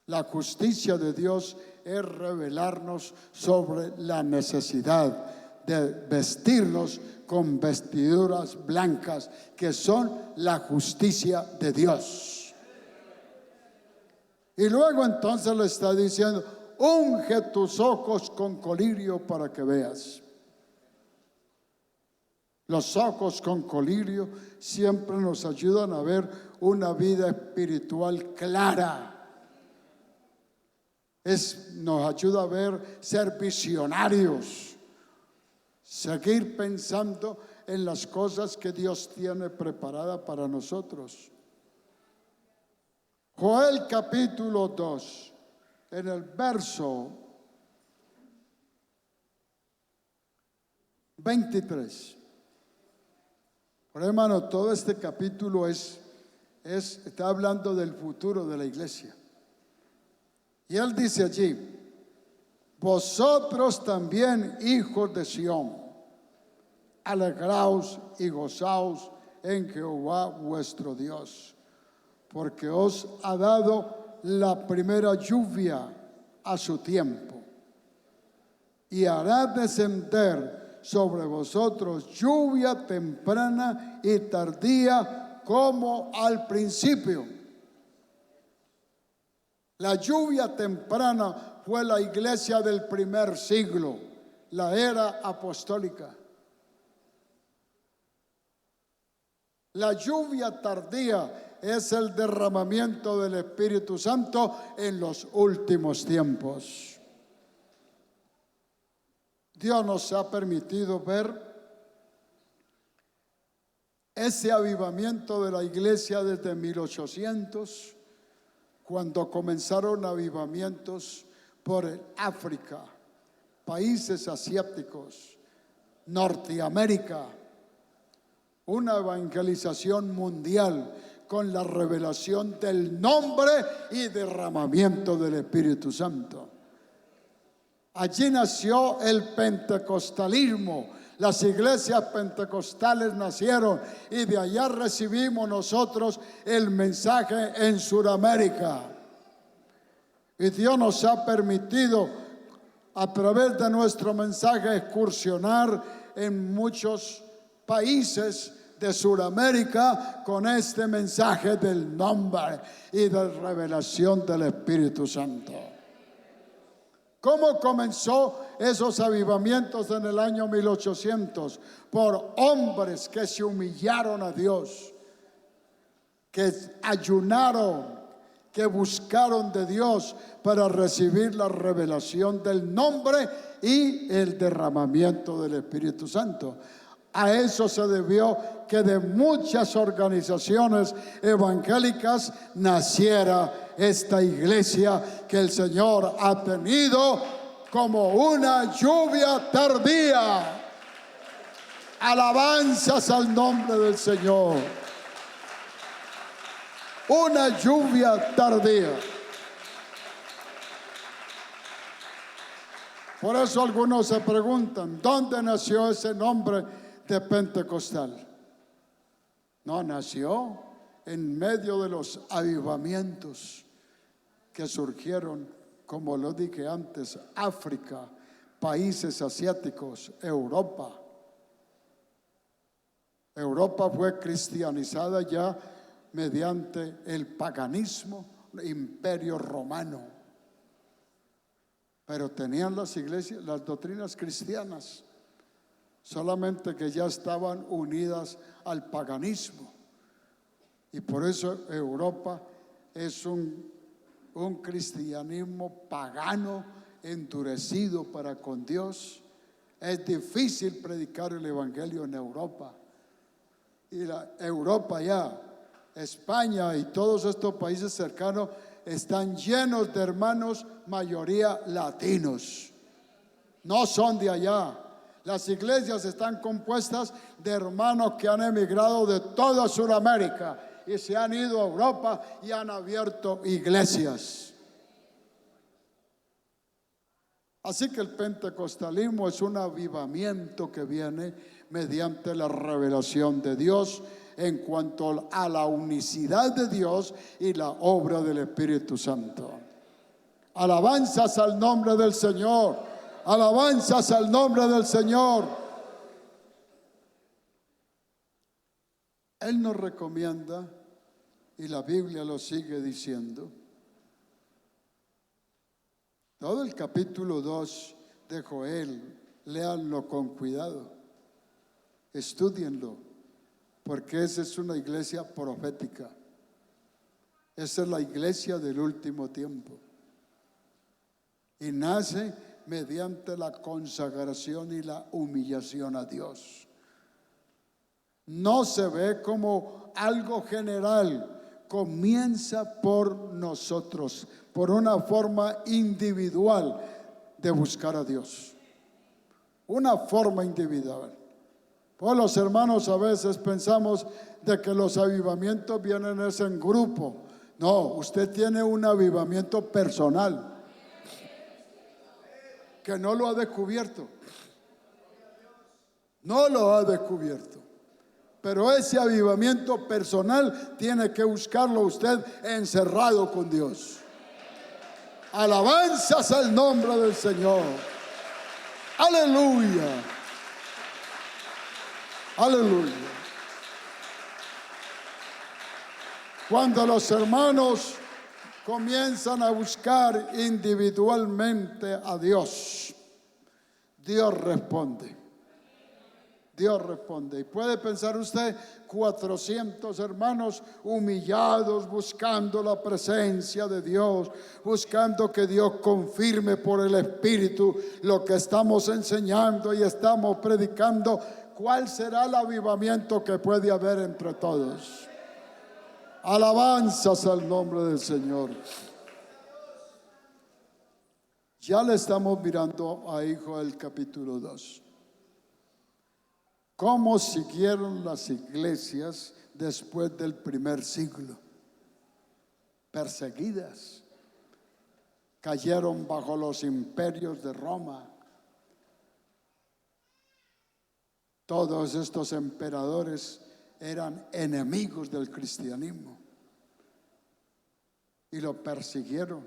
La justicia de Dios es revelarnos sobre la necesidad de vestirnos con vestiduras blancas, que son la justicia de Dios. Y luego entonces le está diciendo: unge tus ojos con colirio para que veas. Los ojos con colirio siempre nos ayudan a ver una vida espiritual clara. Nos ayuda a ver, ser visionarios, seguir pensando en las cosas que Dios tiene preparadas para nosotros. Joel capítulo 2, en el verso 23. Por hermano, todo este capítulo está hablando del futuro de la iglesia. Y él dice allí: vosotros también, hijos de Sión, alegraos y gozaos en Jehová vuestro Dios, porque os ha dado la primera lluvia a su tiempo, y hará descender sobre vosotros lluvia temprana y tardía como al principio. La lluvia temprana fue la iglesia del primer siglo, la era apostólica. La lluvia tardía es el derramamiento del Espíritu Santo en los últimos tiempos. Dios nos ha permitido ver ese avivamiento de la iglesia desde 1800, cuando comenzaron avivamientos por el África, países asiáticos, Norteamérica, una evangelización mundial con la revelación del nombre y derramamiento del Espíritu Santo. Allí nació el pentecostalismo. Las iglesias pentecostales nacieron y de allá recibimos nosotros el mensaje en Sudamérica. Y Dios nos ha permitido a través de nuestro mensaje excursionar en muchos países de Sudamérica con este mensaje del nombre y de revelación del Espíritu Santo. ¿Cómo comenzó esos avivamientos en el año 1800? Por hombres que se humillaron a Dios, que ayunaron, que buscaron de Dios para recibir la revelación del nombre y el derramamiento del Espíritu Santo. A eso se debió que de muchas organizaciones evangélicas naciera esta iglesia que el Señor ha tenido como una lluvia tardía. Alabanzas al nombre del Señor. Una lluvia tardía. Por eso algunos se preguntan, ¿dónde nació ese nombre de pentecostal? No, nació en medio de los avivamientos que surgieron, como lo dije antes, África, países asiáticos, Europa. Europa fue cristianizada ya mediante el paganismo, el imperio romano. Pero tenían las iglesias, las doctrinas cristianas, solamente que ya estaban unidas al paganismo. Y por eso Europa es un cristianismo pagano endurecido para con Dios. Es difícil predicar el evangelio en Europa. Y Europa ya, España y todos estos países cercanos están llenos de hermanos, mayoría latinos. No son de allá. Las iglesias están compuestas de hermanos que han emigrado de toda Sudamérica y se han ido a Europa y han abierto iglesias. Así que el pentecostalismo es un avivamiento que viene mediante la revelación de Dios en cuanto a la unicidad de Dios y la obra del Espíritu Santo. Alabanzas al nombre del Señor. Alabanzas al nombre del Señor. Él nos recomienda, y la Biblia lo sigue diciendo, todo el capítulo 2 de Joel, léanlo con cuidado, estúdienlo, porque esa es una iglesia profética. Esa es la iglesia del último tiempo. Y nace mediante la consagración y la humillación a Dios. No se ve como algo general. Comienza por nosotros, por una forma individual de buscar a Dios. Una forma individual. Pues los hermanos a veces pensamos de que los avivamientos vienen en grupo. No, usted tiene un avivamiento personal que no lo ha descubierto. No lo ha descubierto. Pero ese avivamiento personal tiene que buscarlo usted encerrado con Dios. Alabanzas al nombre del Señor. Aleluya. Aleluya. Cuando los hermanos comienzan a buscar individualmente a Dios, Dios responde. Dios responde. Y puede pensar usted 400 hermanos humillados buscando la presencia de Dios, buscando que Dios confirme por el Espíritu lo que estamos enseñando y estamos predicando. ¿Cuál será el avivamiento que puede haber entre todos? Alabanzas al nombre del Señor. Ya le estamos mirando a Joel capítulo 2. ¿Cómo siguieron las iglesias después del primer siglo? Perseguidas. Cayeron bajo los imperios de Roma. Todos estos emperadores eran enemigos del cristianismo y lo persiguieron.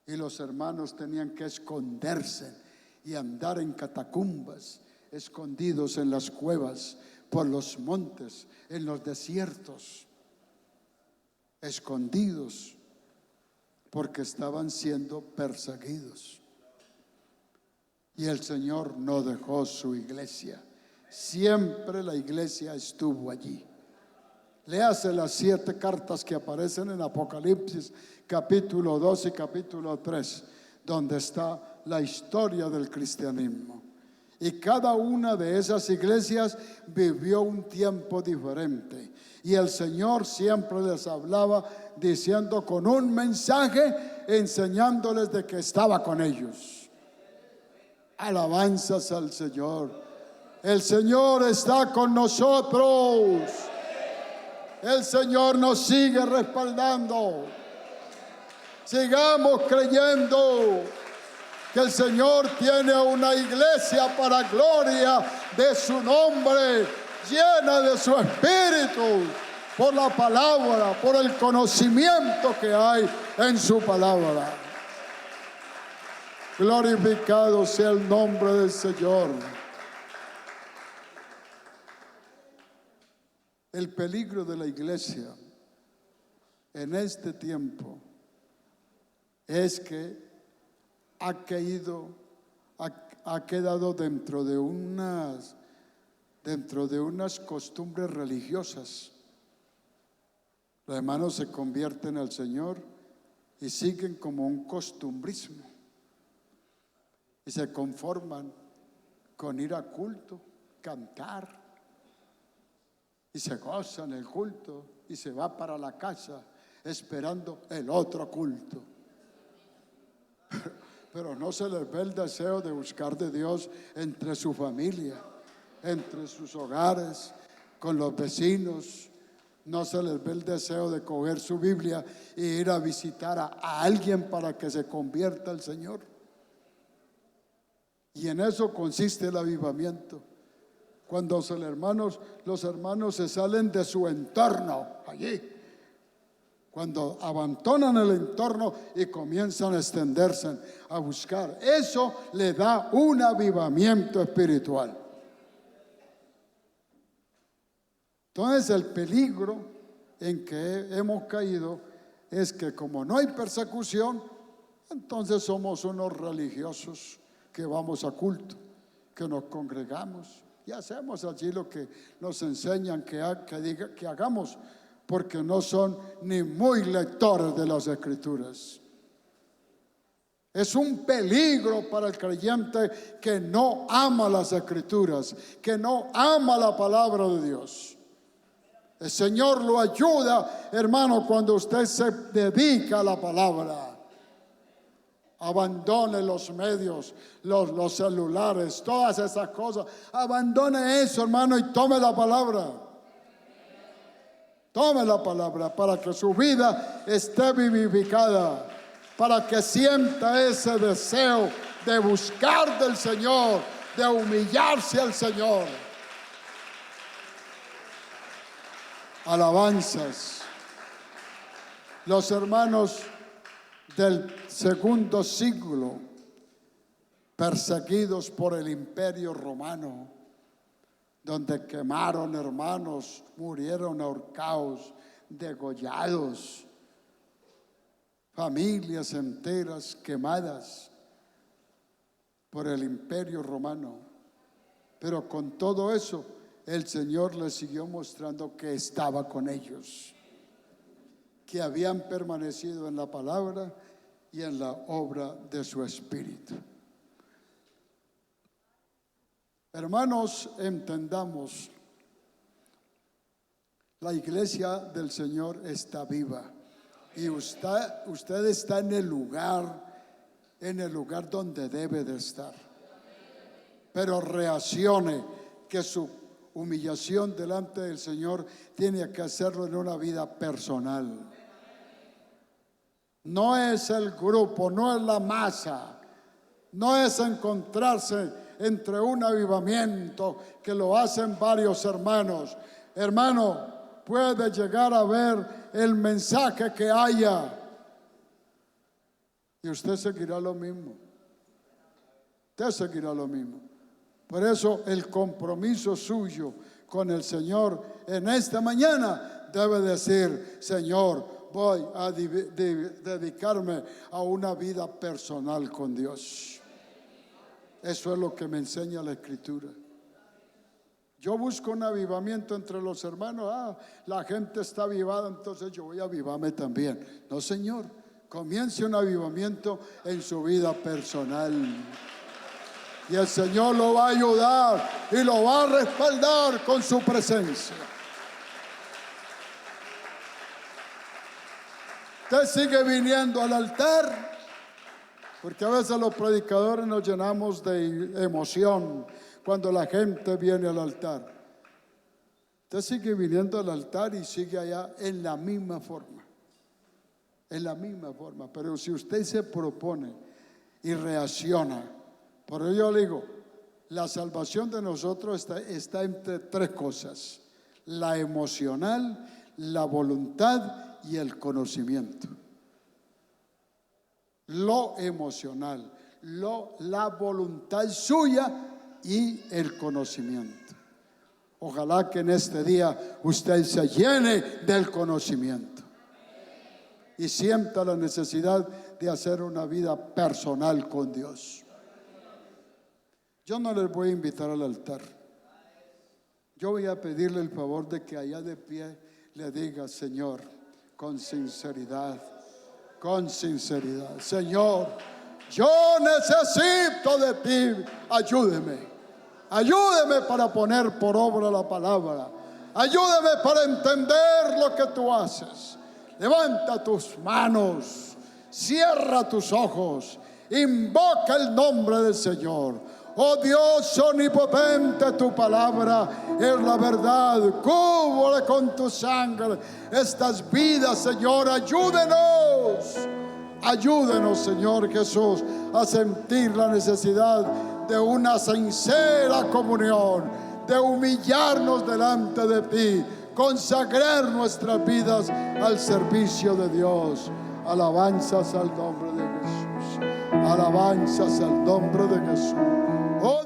Y los hermanos tenían que esconderse y andar en catacumbas, escondidos en las cuevas, por los montes, en los desiertos, escondidos, porque estaban siendo perseguidos. Y el Señor no dejó su iglesia. Siempre la iglesia estuvo allí. Léase las 7 cartas que aparecen en Apocalipsis, capítulo 2 y capítulo 3, donde está la historia del cristianismo. Y cada una de esas iglesias vivió un tiempo diferente. Y el Señor siempre les hablaba diciendo con un mensaje, enseñándoles de que estaba con ellos. Alabanzas al Señor. El Señor está con nosotros. El Señor nos sigue respaldando. Sigamos creyendo que el Señor tiene una iglesia para gloria de su nombre, llena de su Espíritu, por la palabra, por el conocimiento que hay en su palabra. Glorificado sea el nombre del Señor. El peligro de la iglesia en este tiempo es que ha quedado dentro de unas costumbres religiosas. Los hermanos se convierten al Señor y siguen como un costumbrismo. y se conforman con ir a culto, cantar, y se gozan el culto y se va para la casa esperando el otro culto. Pero no se les ve el deseo de buscar de Dios entre su familia, entre sus hogares, con los vecinos. No se les ve el deseo de coger su Biblia e ir a visitar a alguien para que se convierta al Señor. Y en eso consiste el avivamiento. Cuando los hermanos se salen de su entorno allí, cuando abandonan el entorno y comienzan a extenderse, a buscar, eso le da un avivamiento espiritual. Entonces el peligro en que hemos caído es que como no hay persecución, entonces somos unos religiosos que vamos a culto, que nos congregamos y hacemos allí lo que nos enseñan que hagamos, porque no son ni muy lectores de las Escrituras. Es un peligro para el creyente que no ama las Escrituras, que no ama la palabra de Dios. El Señor lo ayuda, hermano, cuando usted se dedica a la palabra. Abandone los medios, los celulares, todas esas cosas. Abandone eso, hermano, y tome la palabra. Tome la palabra para que su vida esté vivificada, para que sienta ese deseo de buscar del Señor, de humillarse al Señor. Alabanzas. Los hermanos del segundo siglo, perseguidos por el imperio romano, donde quemaron hermanos, murieron ahorcados, degollados, familias enteras quemadas por el imperio romano. Pero con todo eso, el Señor les siguió mostrando que estaba con ellos, que habían permanecido en la palabra y en la obra de su Espíritu. Hermanos, entendamos, la iglesia del Señor está viva y usted está en el lugar donde debe de estar. Pero reaccione, que su humillación delante del Señor tiene que hacerlo en una vida personal. No es el grupo, no es la masa, no es encontrarse entre un avivamiento que lo hacen varios hermanos. Hermano, puede llegar a ver el mensaje que haya y usted seguirá lo mismo. Usted seguirá lo mismo. Por eso el compromiso suyo con el Señor en esta mañana debe decir: Señor, voy a dedicarme a una vida personal con Dios. Eso es lo que me enseña la Escritura. Yo busco un avivamiento entre los hermanos. La gente está avivada, entonces yo voy a avivarme también. No, Señor, comience un avivamiento en su vida personal. Y el Señor lo va a ayudar y lo va a respaldar con su presencia. Usted sigue viniendo al altar, porque a veces los predicadores nos llenamos de emoción cuando la gente viene al altar. Usted sigue viniendo al altar y sigue allá en la misma forma. En la misma forma. Pero si usted se propone y reacciona, por ello yo le digo, la salvación de nosotros está entre tres cosas: la emocional, la voluntad y el conocimiento. Lo emocional, la voluntad suya y el conocimiento. Ojalá que en este día usted se llene del conocimiento y sienta la necesidad de hacer una vida personal con Dios. Yo no les voy a invitar al altar. Yo voy a pedirle el favor de que allá de pie le diga: Señor, con sinceridad, Señor, Yo necesito de ti. Ayúdeme. Ayúdeme para poner por obra la palabra. Ayúdame para entender lo que tú haces. Levanta tus manos, cierra tus ojos, invoca el nombre del Señor. Oh Dios omnipotente, tu palabra es la verdad. Cúbre con tu sangre estas vidas, Señor. Ayúdenos. Ayúdenos, Señor Jesús, a sentir la necesidad de una sincera comunión, de humillarnos delante de ti, consagrar nuestras vidas al servicio de Dios. Alabanzas al nombre de Jesús. Alabanzas al nombre de Jesús. Oh,